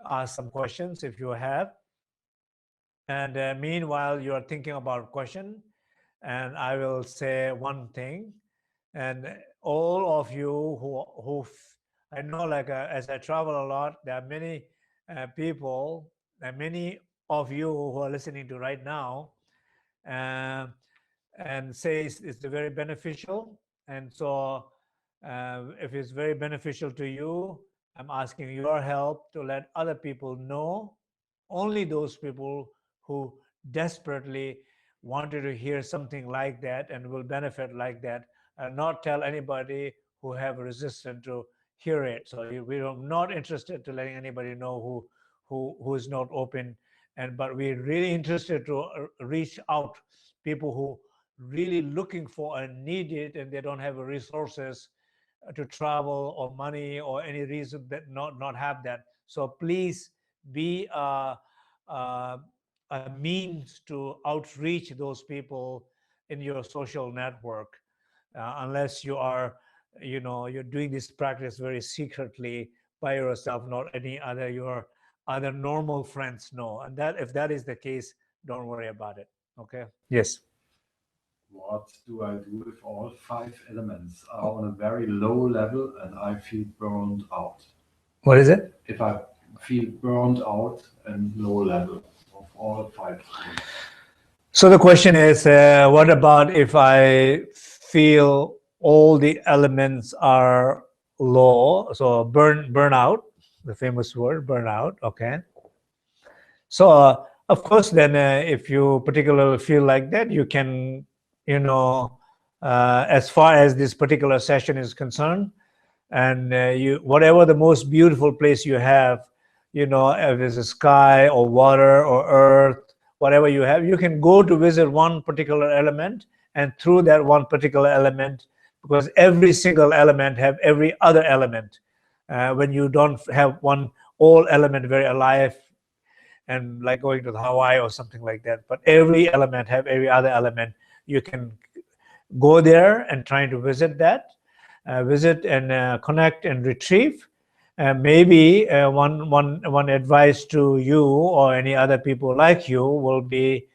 ask some questions if you have. And meanwhile, you are thinking about a question, and I will say one thing. And all of you who I know, like as I travel a lot, there are many people, and many of you who are listening to right now, and say it's very beneficial. And so if it's very beneficial to you, I'm asking your help to let other people know, only those people who desperately wanted to hear something like that and will benefit like that, and not tell anybody who have resistance to hear it. So we're not interested to letting anybody know who is not open, but we're really interested to reach out people who really looking for and need it, and they don't have resources to travel or money or any reason that not have that. So please be a means to outreach those people in your social network, unless you are, you're doing this practice very secretly by yourself, not any other your other normal friends know. And that, if that is the case, don't worry about it. Okay. Yes. What do I do if all 5 elements are on a very low level and I feel burned out? What is it? If I feel burned out and low level of all 5 elements. So the question is, what about if I feel all the elements are low? So burnout, the famous word, burnout. Okay. So of course, then if you particularly feel like that, you can, as far as this particular session is concerned, and you, whatever the most beautiful place you have, if it's a sky or water or earth, whatever you have, you can go to visit one particular element, and through that one particular element, because every single element have every other element. When you don't have one all element very alive, and like going to the Hawaii or something like that. But every element have every other element. You can go there and try to visit that, visit and connect and retrieve. Maybe one advice to you or any other people like you will be,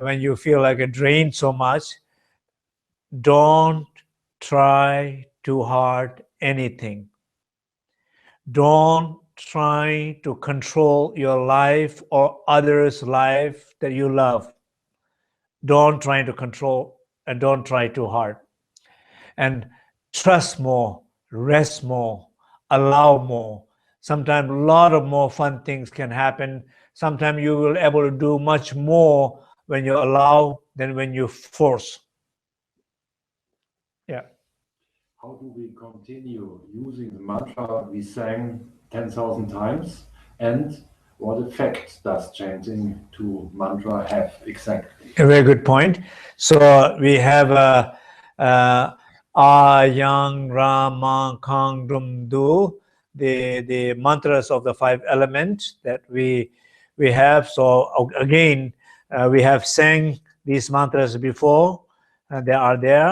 when you feel like it drained so much, don't try too hard anything. Don't try to control your life or others' life that you love. Don't try to control and don't try too hard. And trust more, rest more, allow more. Sometimes a lot of more fun things can happen. Sometimes you will be able to do much more when you allow than when you force. Yeah. How do we continue using the mantra we sang 10,000 times? And what effect does chanting to mantra have exactly? A very good point. So we have Yang Rama Kang Dum Du, the mantras of the 5 elements that we have. So again, we have sang these mantras before, and they are there.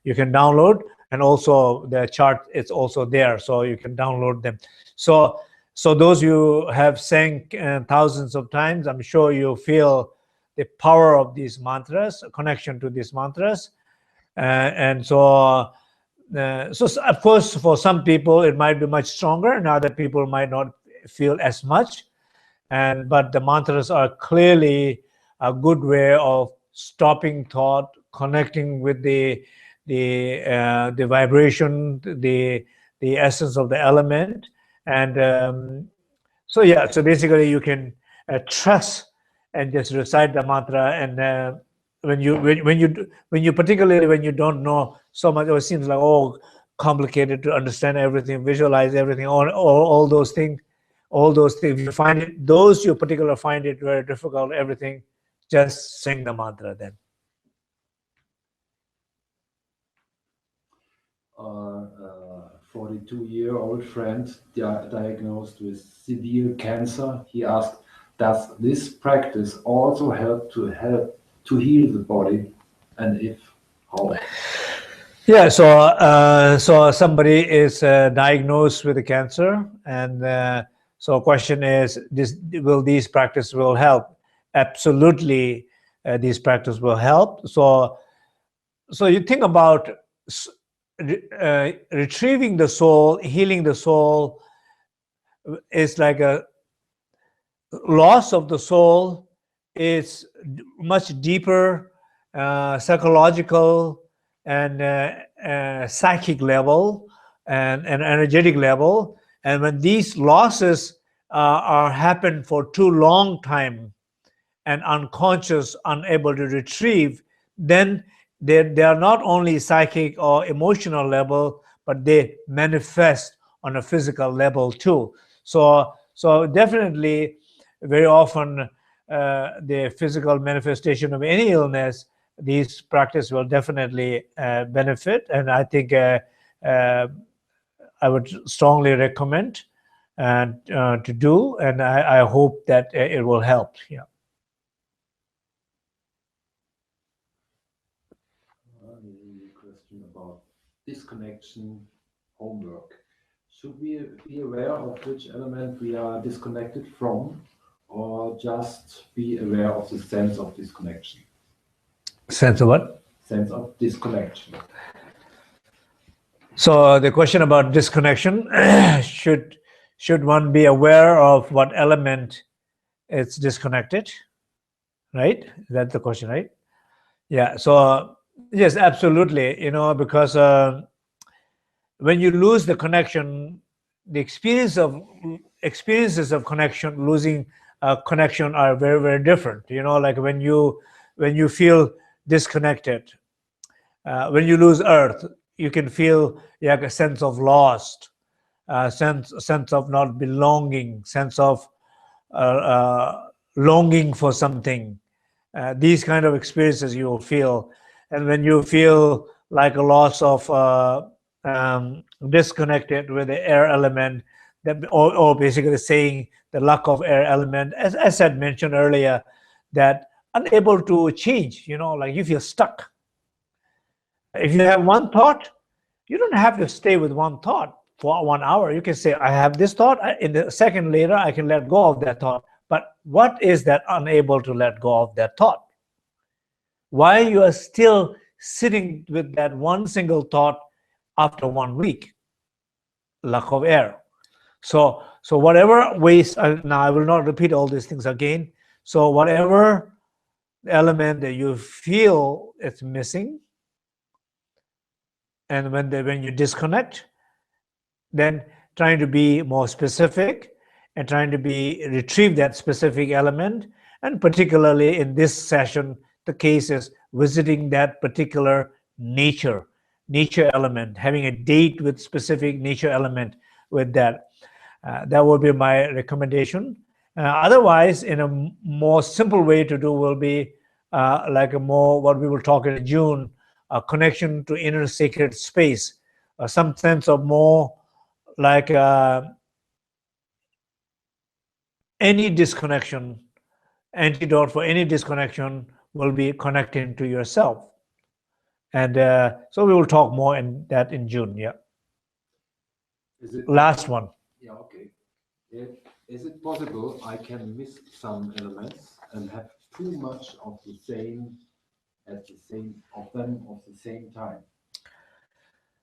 You can download, and also the chart is also there, so you can download them. So those you have sang thousands of times, I'm sure you feel the power of these mantras, connection to these mantras. And so of course, for some people it might be much stronger, and other people might not feel as much. But the mantras are clearly a good way of stopping thought, connecting with the vibration, the essence of the element. And so yeah, so basically you can trust and just recite the mantra. And when you particularly when you don't know so much, or it seems like complicated to understand everything, visualize everything, all those things. If you find it, those you particularly find it very difficult, everything, just sing the mantra then. 42-year-old friend diagnosed with severe cancer. He asked, does this practice also help to heal the body? And if, how? Yeah, so somebody is diagnosed with a cancer, and so question is, will these practices will help? Absolutely, these practices will help. So you think about retrieving the soul, healing the soul is like a loss of the soul is much deeper, psychological and psychic level and energetic level. And when these losses are happen for too long time and unconscious, unable to retrieve, then they are not only psychic or emotional level, but they manifest on a physical level too. So definitely, very often the physical manifestation of any illness, these practice will definitely benefit. And I think I would strongly recommend to do, and I hope that it will help. Yeah. Question about disconnection homework. Should we be aware of which element we are disconnected from, or just be aware of the sense of disconnection? Sense of what? Sense of disconnection. So the question about disconnection, should one be aware of what element it's disconnected? Right? That's the question, right? Yeah. So yes, absolutely. Because when you lose the connection, the experiences of connection, losing connection are very, very different. Like when you feel disconnected, when you lose Earth, you can feel like a sense of lost, sense of not belonging, sense of longing for something. These kind of experiences you will feel. And when you feel like a loss of disconnected with the air element, that, or basically saying the lack of air element, as I had mentioned earlier, that unable to change, like you feel stuck. If you have one thought, you don't have to stay with one thought for 1 hour. You can say, I have this thought, in the second later, I can let go of that thought. But what is that unable to let go of that thought? Why you are still sitting with that one single thought after 1 week? Lack of air. So whatever ways, now I will not repeat all these things again. So whatever element that you feel it's missing, and when you disconnect, then trying to be more specific and trying to retrieve that specific element. And particularly in this session, the case is visiting that particular nature element, having a date with specific nature element with that. That would be my recommendation. Otherwise, in a more simple way to do will be like a more, what we will talk in June, a connection to inner sacred space, some sense of more like any disconnection, antidote for any disconnection will be connecting to yourself. And so we will talk more in that in June. Yeah. Last one. Yeah, okay. Is it possible I can miss some elements and have too much of the same at the same time?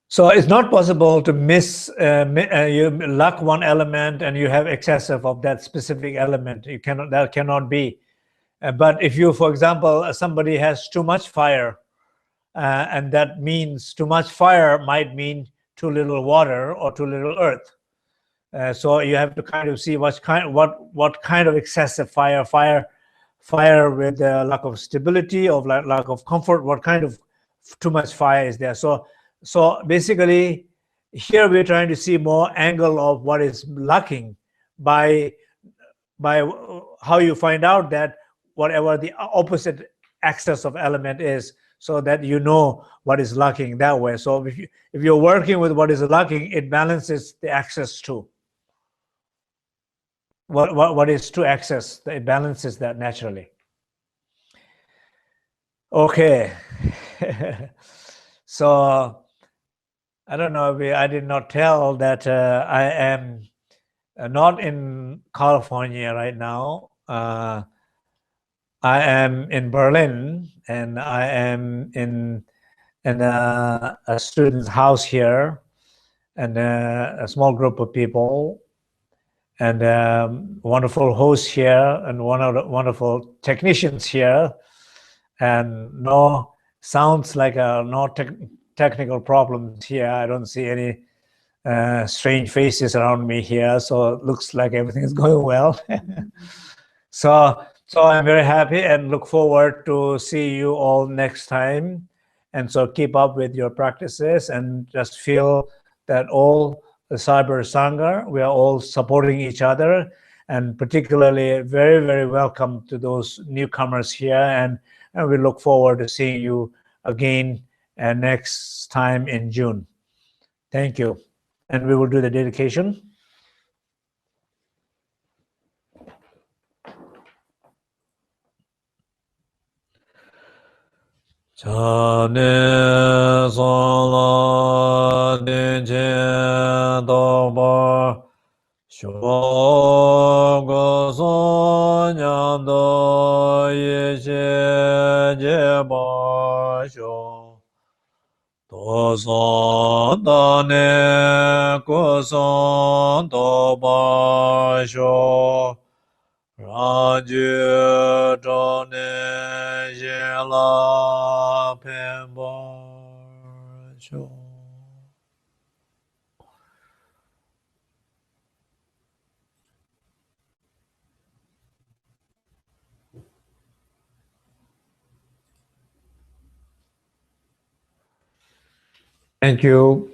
So it's not possible to miss, you lack one element and you have excessive of that specific element. That cannot be. But if you, for example, somebody has too much fire, and that means too much fire might mean too little water or too little earth. So you have to kind of see what kind of excessive fire with lack of stability, of lack of comfort, what kind of too much fire is there. So basically, here we're trying to see more angle of what is lacking by how you find out that whatever the opposite axis of element is, so that you know what is lacking that way. So if you're working with what is lacking, it balances the axis too. What is to access, it balances that naturally. Okay. So I don't know, I did not tell that I am not in California right now. I am in Berlin, and I am in a student's house here, and a small group of people, and wonderful hosts here, and wonderful technicians here, and no sounds like no technical problems here. I don't see any strange faces around me here, so it looks like everything is going well. So I'm very happy and look forward to see you all next time. And so keep up with your practices and just feel that all the Cyber Sangha, we are all supporting each other, and particularly very, very welcome to those newcomers here. And we look forward to seeing you again next time in June. Thank you. And we will do the dedication. Chane Sala Dinchen Dobar Shoga Sonyando Yishe Jeba Sho Tosan Dane Kusan Dobar Sho Raju Dane Yela Pembar Sho. Thank you.